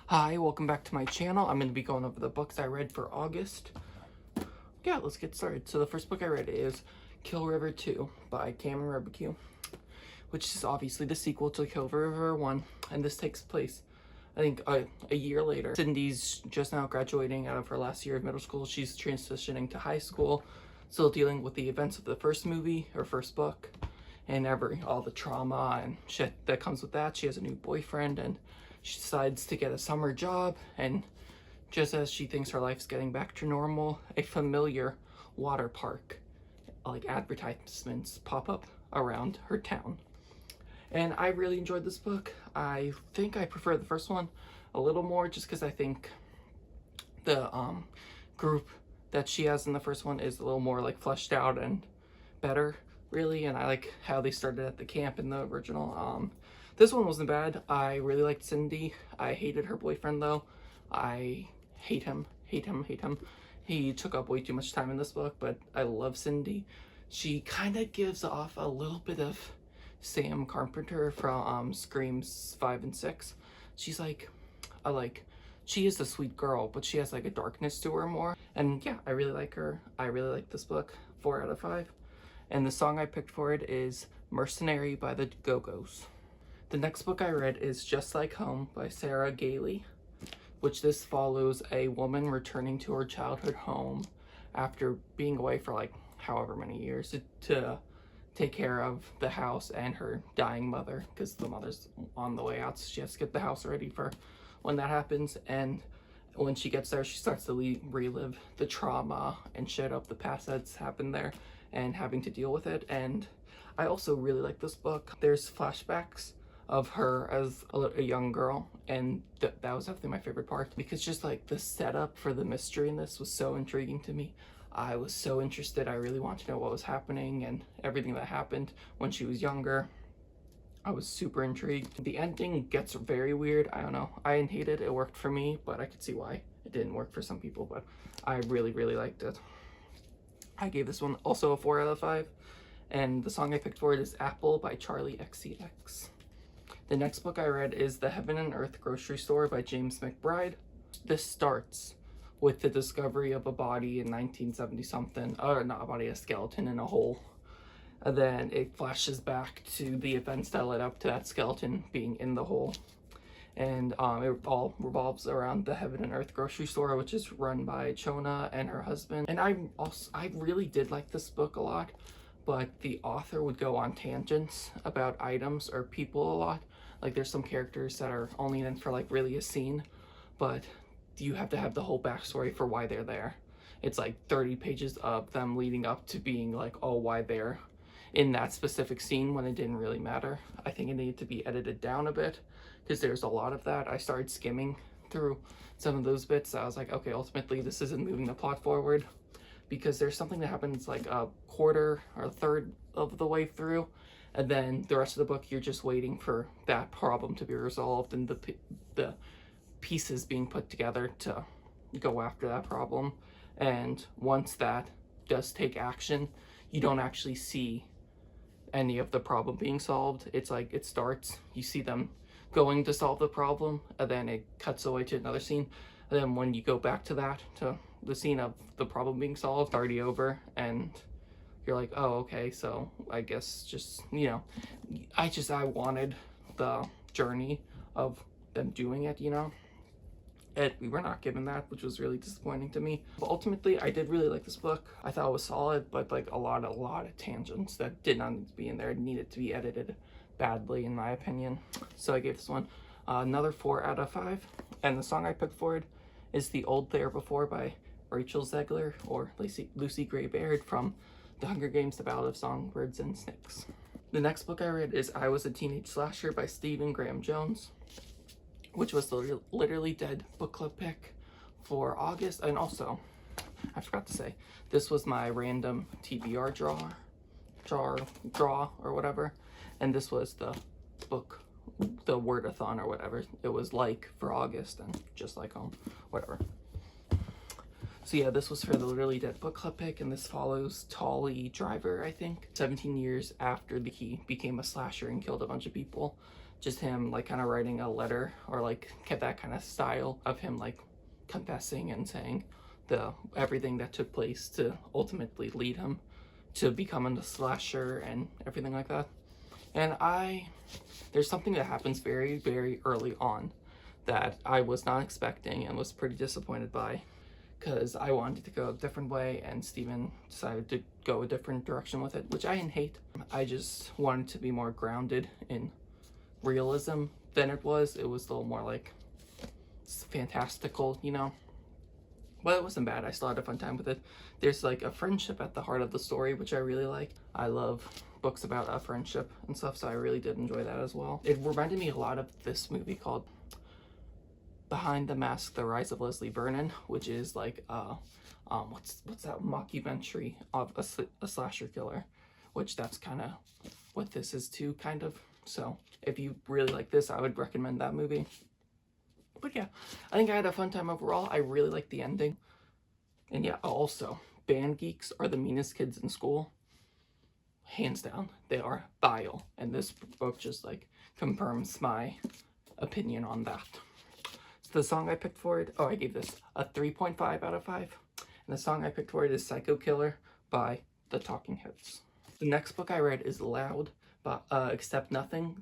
Hi, welcome back to my channel. I'm going to be going over the books I read for August. Yeah, let's get started. So the first book I read is Kill River 2 by TAMED, which is obviously the sequel to Kill River 1, and this takes place, I think, a year later. Cindy's just now graduating out of her last year of middle school. She's transitioning to high school, still dealing with the events of the first movie, or first book, and all the trauma and shit that comes with that. She has a new boyfriend, and she decides to get a summer job, and just as she thinks her life's getting back to normal, a familiar water park, like advertisements, pop up around her town. And I really enjoyed this book. I think I prefer the first one a little more, just because I think the group that she has in the first one is a little more like fleshed out and better, really. And I like how they started at the camp in the original. This one wasn't bad. I really liked Cindy. I hated her boyfriend though. I hate him. He took up way too much time in this book, but I love Cindy. She kind of gives off a little bit of Sam Carpenter from Screams 5 and 6. She's like, she is a sweet girl, but she has like a darkness to her more. And yeah, I really like her. I really like this book. 4 out of 5. And the song I picked for it is Mercenary by the Go-Go's. The next book I read is Just Like Home by Sarah Gailey, which this follows a woman returning to her childhood home after being away for like however many years to take care of the house and her dying mother, because the mother's on the way out, so she has to get the house ready for when that happens. And when she gets there, she starts to relive the trauma and shit of the past that's happened there and having to deal with it. And I also really like this book. There's flashbacks of her as a young girl, and that was definitely my favorite part, because just like the setup for the mystery in this was so intriguing to me. I was so interested. I really wanted to know what was happening and everything that happened when she was younger. I was super intrigued. The ending gets very weird. I don't know. I didn't hate it. It worked for me, but I could see why it didn't work for some people, but I really liked it. I gave this one also a 4 out of 5, and the song I picked for it is Apple by Charlie XCX. The next book I read is The Heaven and Earth Grocery Store by James McBride. This starts with the discovery of a body in 1970 something, or not a body, a skeleton in a hole. And then it flashes back to the events that led up to that skeleton being in the hole. And it all revolves around the Heaven and Earth Grocery Store, which is run by Chona and her husband. And I really did like this book a lot, but the author would go on tangents about items or people a lot. Like there's some characters that are only in for like really a scene, but you have to have the whole backstory for why they're there. It's like 30 pages of them leading up to being like, oh, why they're in that specific scene when it didn't really matter. I think it needed to be edited down a bit, because there's a lot of that. I started skimming through some of those bits. I was like, okay, ultimately this isn't moving the plot forward, because there's something that happens like a quarter or a third of the way through, and then the rest of the book you're just waiting for that problem to be resolved and the pieces being put together to go after that problem. And once that does take action, you don't actually see any of the problem being solved. It's like it starts, you see them going to solve the problem, and then it cuts away to another scene, and then when you go back to the scene of the problem being solved, already over, and you're like, oh, okay, so I guess just, you know, I wanted the journey of them doing it, you know, and we were not given that, which was really disappointing to me. But ultimately, I did really like this book. I thought it was solid, but like a lot of tangents that did not need to be in there, needed to be edited badly, in my opinion. So I gave this one another 4 out of 5, and the song I picked for it is The Old There Before by Rachel Zegler, or Lucy Gray Baird, from The Hunger Games, The Ballad of Songbirds and Snakes. The next book I read is I Was a Teenage Slasher by Stephen Graham Jones, which was the Literally Dead book club pick for August. And also, I forgot to say, this was my random TBR draw or whatever, and this was the book, the wordathon or whatever. It was like for August and Just Like Home, whatever. So yeah, this was for the Literally Dead book club pick, and this follows Tolly Driver, I think, 17 years after he became a slasher and killed a bunch of people. just him like kind of writing a letter, or like kept that kind of style of him like confessing and saying everything that took place to ultimately lead him to becoming a slasher and everything like that. And there's something that happens very, very early on that I was not expecting and was pretty disappointed by, because I wanted to go a different way and Steven decided to go a different direction with it, which I didn't hate. I just wanted to be more grounded in realism than it was. It was a little more like fantastical, you know? But it wasn't bad. I still had a fun time with it. There's like a friendship at the heart of the story, which I really like. I love books about a friendship and stuff, so I really did enjoy that as well. It reminded me a lot of this movie called Behind the Mask: The Rise of Leslie Vernon, which is like what's that mockumentary of a slasher killer, which that's kind of what this is too, kind of. So if you really like this, I would recommend that movie. But yeah, I think I had a fun time overall. I really liked the ending. And yeah, also, band geeks are the meanest kids in school. Hands down, they are vile. And this book just like confirms my opinion on that. So the song I picked for it, I gave this a 3.5 out of 5. And the song I picked for it is Psycho Killer by the Talking Heads. The next book I read is Loud, by Accept Nothing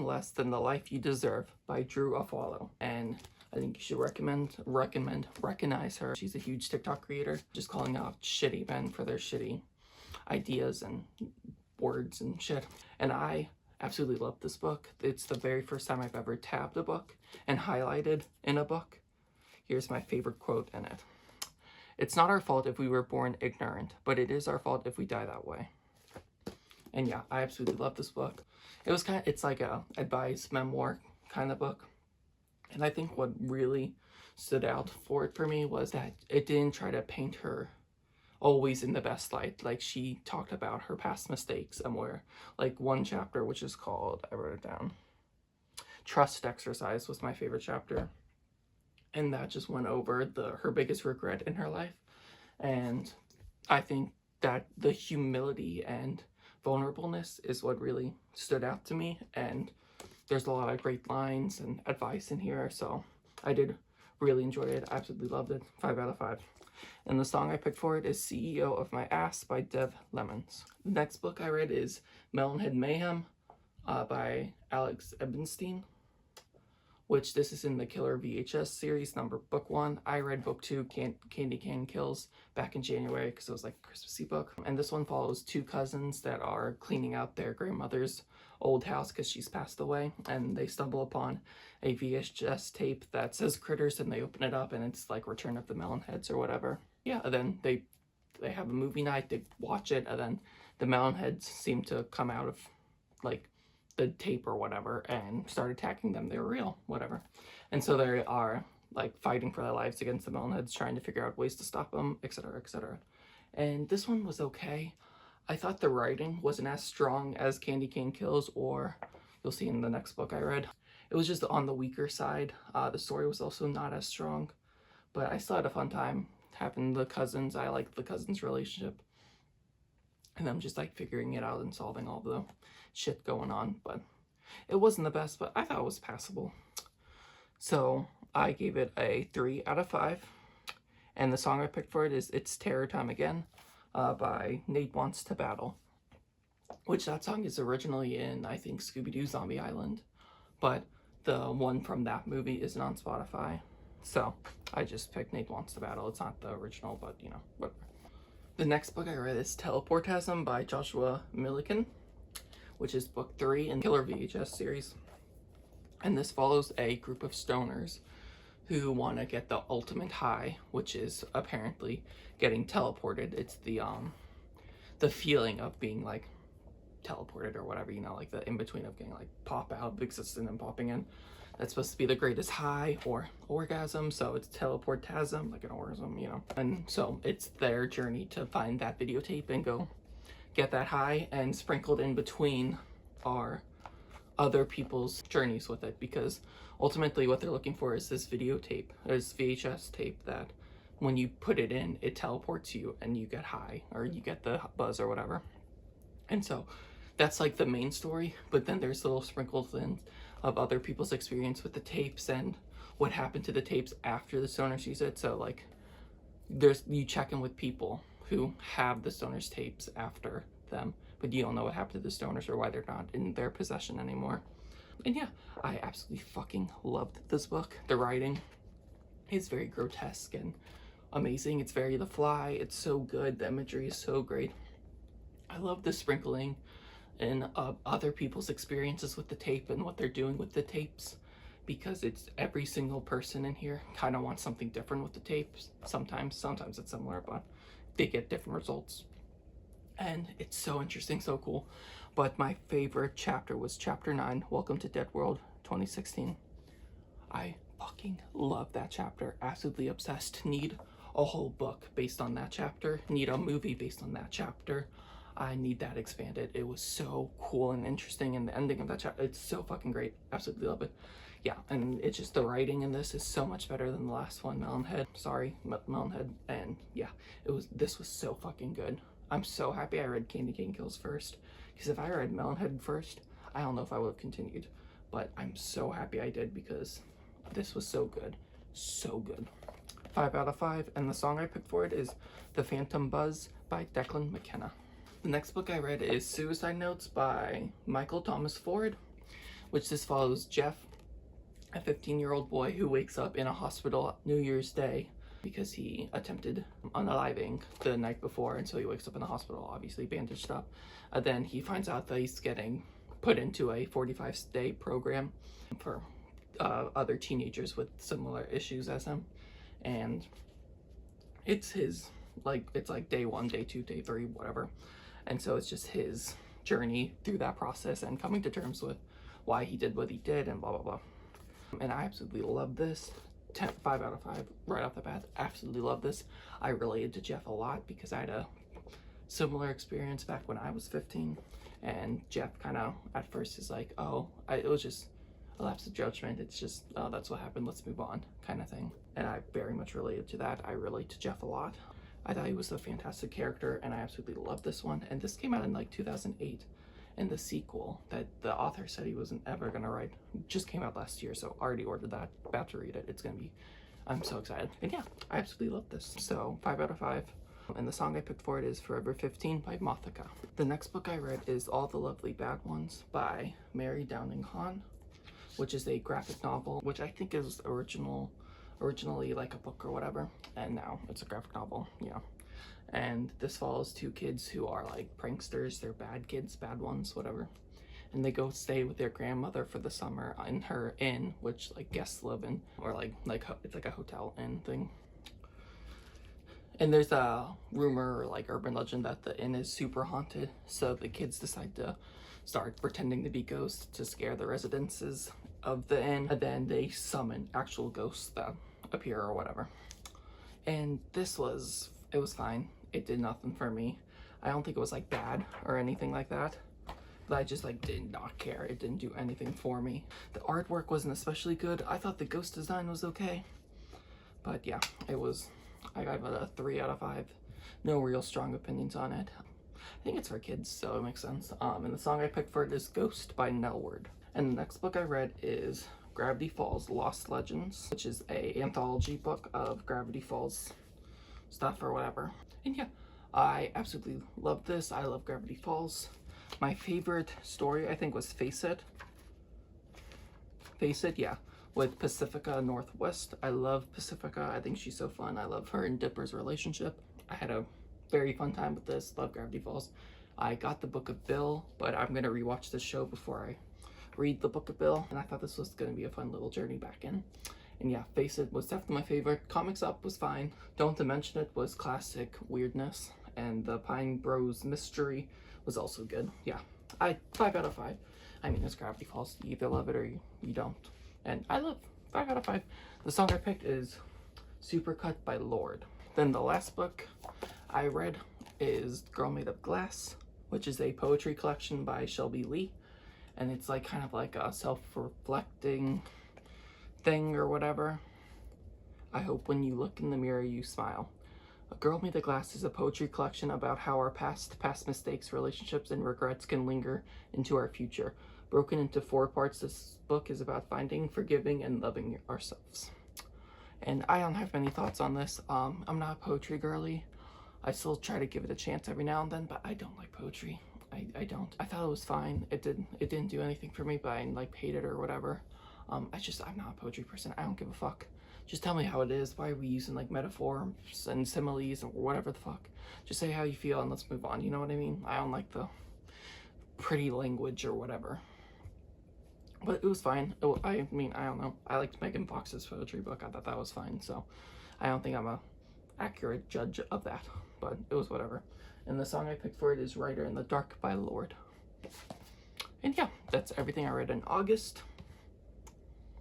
Less Than the Life You Deserve by Drew Afwalo. And I think you should recognize her. She's a huge TikTok creator, just calling out shitty men for their shitty ideas and words and shit. And I absolutely love this book. It's the very first time I've ever tabbed a book and highlighted in a book. Here's my favorite quote in it. "It's not our fault if we were born ignorant, but it is our fault if we die that way." And yeah, I absolutely love this book. It's like a advice memoir kind of book. And I think what really stood out for me was that it didn't try to paint her always in the best light. Like, she talked about her past mistakes and where, like, one chapter, which is called, I wrote it down, Trust Exercise, was my favorite chapter. And that just went over her biggest regret in her life. And I think that the humility and vulnerableness is what really stood out to me, and there's a lot of great lines and advice in here, so I did really enjoy it. I absolutely loved it. 5 out of 5. And the song I picked for it is CEO of My Ass by Dev Lemons. The next book I read is Melonhead Mayhem by Alex Ebenstein, which this is in the Killer VHS series, book 1. I read book 2, Candy Cane Kills, back in January because it was like a Christmassy book. And this one follows 2 cousins that are cleaning out their grandmother's old house because she's passed away, and they stumble upon a VHS tape that says Critters, and they open it up and it's like Return of the Melonheads or whatever. Yeah, and then they have a movie night, they watch it, and then the Melonheads seem to come out of like the tape or whatever and start attacking them. They were real, whatever. And so they are like fighting for their lives against the Melonheads, trying to figure out ways to stop them, etc., etc. And this one was okay. I thought the writing wasn't as strong as Candy Cane Kills, or you'll see in the next book I read. It was just on the weaker side. The story was also not as strong, but I still had a fun time having the cousins. I liked the cousins' relationship and them just like figuring it out and solving all the shit going on. But it wasn't the best, but I thought it was passable. So I gave it a 3 out of 5. And the song I picked for it is It's Terror Time Again by Nate Wants to Battle, which that song is originally in, I think, Scooby-Doo Zombie Island, but the one from that movie isn't on Spotify. So I just picked Nate Wants to Battle. It's not the original, but you know, whatever. The next book I read is Teleportasm by Joshua Milliken, which is book 3 in Killer VHS series. And this follows a group of stoners who want to get the ultimate high, which is apparently getting teleported. It's the feeling of being like teleported or whatever, you know, like the in-between of getting like pop out, existing and popping in. That's supposed to be the greatest high or orgasm, so it's teleportasm, like an orgasm, you know. And so it's their journey to find that videotape and go get that high, and sprinkled in between are other people's journeys with it, because ultimately what they're looking for is this videotape, this VHS tape that when you put it in, it teleports you and you get high, or you get the buzz or whatever. And so that's like the main story, but then there's little sprinkles in of other people's experience with the tapes and what happened to the tapes after the stoner sees it. So like there's, you check in with people who have the stoners tapes after them, but you don't know what happened to the stoners or why they're not in their possession anymore. And yeah, I absolutely fucking loved this book. The writing is very grotesque and amazing. It's very The Fly. It's so good. The imagery is so great. I love the sprinkling in other people's experiences with the tape and what they're doing with the tapes, because it's every single person in here kind of wants something different with the tapes. Sometimes it's similar, but they get different results. And it's so interesting, so cool. But my favorite chapter was chapter 9, Welcome to Dead World 2016. I fucking love that chapter. Absolutely obsessed. Need a whole book based on that chapter. Need a movie based on that chapter. I need that expanded. It was so cool and interesting, and the ending of that chapter, it's so fucking great. Absolutely love it. Yeah, and it's just the writing in this is so much better than the last one, Melonhead. Sorry, Melonhead. And yeah, this was so fucking good. I'm so happy I read Candy Cane Kills first, because if I read Melonhead first, I don't know if I would have continued. But I'm so happy I did, because this was so good. So good. 5 out of 5, and the song I picked for it is The Phantom Buzz by Declan McKenna. The next book I read is Suicide Notes by Michael Thomas Ford, which this follows Jeff, a 15-year-old boy who wakes up in a hospital New Year's Day because he attempted unaliving the night before, and so he wakes up in the hospital, obviously bandaged up. Then he finds out that he's getting put into a 45-day program for other teenagers with similar issues as him, and it's his, like, it's like day 1, day 2, day 3, whatever. And so it's just his journey through that process and coming to terms with why he did what he did and blah, blah, blah. And I absolutely love this. 5 out of 5 right off the bat. Absolutely love this. I related to Jeff a lot because I had a similar experience back when I was 15. And Jeff kind of at first is like, oh, it was just a lapse of judgment. It's just, oh, that's what happened. Let's move on kind of thing. And I very much related to that. I relate to Jeff a lot. I thought he was a fantastic character, and I absolutely loved this one. And this came out in like 2008, and the sequel that the author said he wasn't ever gonna write just came out last year, so already ordered that, about to read it. It's gonna be, I'm so excited. And yeah, I absolutely love this. So 5 out of 5. And the song I picked for it is Forever 15 by Mothika. The next book I read is All the Lovely Bad Ones by Mary Downing Hahn, which is a graphic novel, which I think is originally like a book or whatever, and now it's a graphic novel, yeah. And this follows 2 kids who are like pranksters. They're bad kids, bad ones, whatever, and they go stay with their grandmother for the summer in her inn, which like guests live in, or like it's like a hotel inn thing. And there's a rumor or like urban legend that the inn is super haunted, so the kids decide to start pretending to be ghosts to scare the residences of the inn, and then they summon actual ghosts that appear or whatever. And it was fine. It did nothing for me. I don't think it was like bad or anything like that, but I just like did not care. It didn't do anything for me. The artwork wasn't especially good. I thought the ghost design was okay, but yeah, I gave it a 3 out of 5. No real strong opinions on it. I think it's for kids, so it makes sense. And the song I picked for it is Ghost by Nelward. And the next book I read is Gravity Falls Lost Legends, which is a anthology book of Gravity Falls stuff or whatever. And yeah, I absolutely love this. I love Gravity Falls. My favorite story, I think, was Face It. Face It, yeah, with Pacifica Northwest. I love Pacifica. I think she's so fun. I love her and Dipper's relationship. I had a very fun time with this. Love Gravity Falls. I got the Book of Bill, but I'm gonna rewatch this show before I read the Book of Bill, and I thought this was gonna be a fun little journey back in. And yeah, Face It was definitely my favorite. Comics Up was fine. Don't Dimension It was classic weirdness, and the Pine Bros Mystery was also good. Yeah, 5 out of 5. I mean, it's Gravity Falls. You either love it or you don't. And I love 5 out of 5. The song I picked is Supercut by Lorde. Then the last book I read is Girl Made of Glass, which is a poetry collection by Shelby Lee. And it's like kind of like a self-reflecting thing or whatever. I hope when you look in the mirror you smile. A Girl Made the Glass is a poetry collection about how our past mistakes, relationships, and regrets can linger into our future. Broken into 4 parts, this book is about finding, forgiving, and loving ourselves. And I don't have many thoughts on this. I'm not a poetry girly. I still try to give it a chance every now and then, but I don't like poetry. I don't. I thought it was fine. It didn't do anything for me, but I like hate it or whatever. I'm not a poetry person. I don't give a fuck. Just tell me how it is. Why are we using like metaphors and similes or whatever the fuck? Just say how you feel and let's move on. You know what I mean? I don't like the pretty language or whatever. But it was fine. I mean, I don't know. I liked Megan Fox's poetry book. I thought that was fine. So I don't think I'm a accurate judge of that. But it was whatever. And the song I picked for it is Writer in the Dark by Lorde. And yeah, that's everything I read in August.